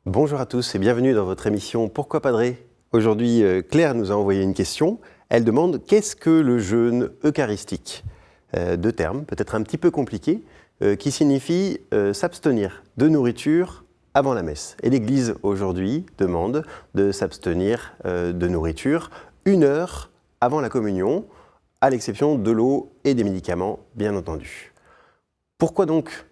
Bonjour à tous et bienvenue dans votre émission Pourquoi Padré? Aujourd'hui, Claire nous a envoyé une question. Elle demande qu'est-ce que le jeûne eucharistique? Deux termes, peut-être un petit peu compliqués, qui signifient s'abstenir de nourriture avant la messe. Et l'Église aujourd'hui demande de s'abstenir de nourriture 1 heure avant la communion, à l'exception de l'eau et des médicaments, bien entendu. Pourquoi donc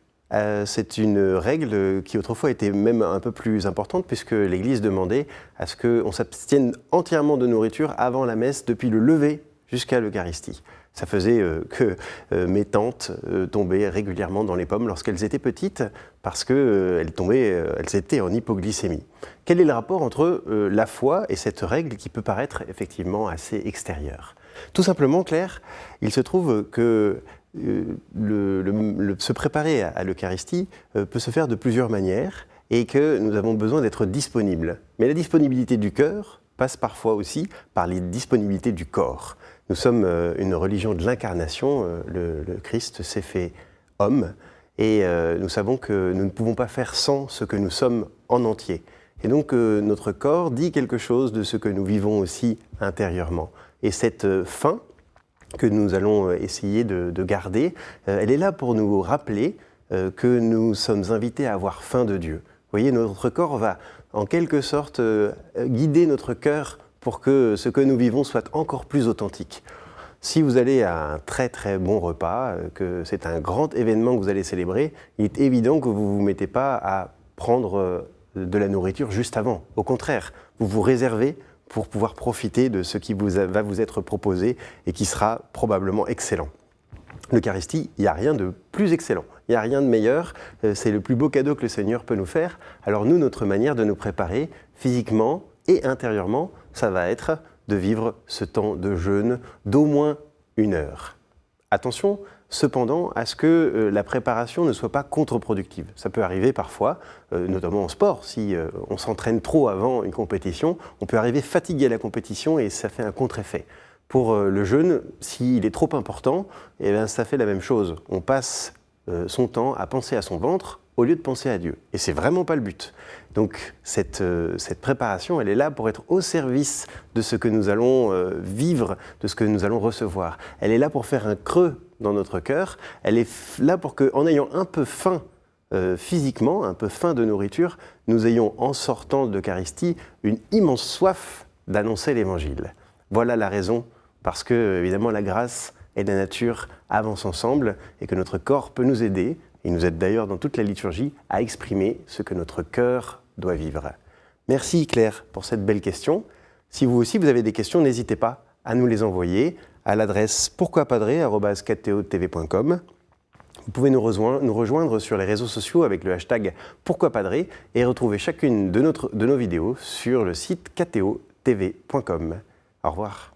c'est une règle qui autrefois était même un peu plus importante puisque l'Église demandait à ce qu'on s'abstienne entièrement de nourriture avant la messe depuis le lever jusqu'à l'Eucharistie. Ça faisait que mes tantes tombaient régulièrement dans les pommes lorsqu'elles étaient petites parce qu'elles elles étaient en hypoglycémie. Quel est le rapport entre la foi et cette règle qui peut paraître effectivement assez extérieure? Tout simplement, Claire, il se trouve que se préparer à l'Eucharistie peut se faire de plusieurs manières et que nous avons besoin d'être disponibles. Mais la disponibilité du cœur passe parfois aussi par les disponibilités du corps. Nous sommes une religion de l'incarnation, le Christ s'est fait homme et nous savons que nous ne pouvons pas faire sans ce que nous sommes en entier. Et donc notre corps dit quelque chose de ce que nous vivons aussi intérieurement. Et cette faim que nous allons essayer de garder, elle est là pour nous rappeler que nous sommes invités à avoir faim de Dieu. Vous voyez, notre corps va en quelque sorte guider notre cœur pour que ce que nous vivons soit encore plus authentique. Si vous allez à un très très bon repas, que c'est un grand événement que vous allez célébrer, il est évident que vous ne vous mettez pas à prendre de la nourriture juste avant. Au contraire, vous vous réservez pour pouvoir profiter de ce qui va vous être proposé et qui sera probablement excellent. L'Eucharistie, il n'y a rien de plus excellent, il n'y a rien de meilleur, c'est le plus beau cadeau que le Seigneur peut nous faire. Alors nous, notre manière de nous préparer physiquement et intérieurement, ça va être de vivre ce temps de jeûne d'au moins 1 heure. Attention, cependant, à ce que la préparation ne soit pas contre-productive. Ça peut arriver parfois, notamment en sport, si on s'entraîne trop avant une compétition, on peut arriver fatigué à la compétition et ça fait un contre-effet. Pour le jeûne, s'il est trop important, eh bien, ça fait la même chose. On passe son temps à penser à son ventre au lieu de penser à Dieu. Et c'est vraiment pas le but. Donc cette préparation, elle est là pour être au service de ce que nous allons vivre, de ce que nous allons recevoir. Elle est là pour faire un creux dans notre cœur. Elle est là pour qu'en ayant un peu faim physiquement, un peu faim de nourriture, nous ayons en sortant de l'Eucharistie une immense soif d'annoncer l'Évangile. Voilà la raison, parce que évidemment la grâce et la nature avancent ensemble et que notre corps peut nous aider. Il nous aide d'ailleurs dans toute la liturgie à exprimer ce que notre cœur doit vivre. Merci Claire pour cette belle question. Si vous aussi vous avez des questions, n'hésitez pas à nous les envoyer à l'adresse pourquoipadré@kto.tv.com. Vous pouvez nous rejoindre sur les réseaux sociaux avec le hashtag pourquoipadré et retrouver chacune de nos vidéos sur le site ktotv.com. Au revoir.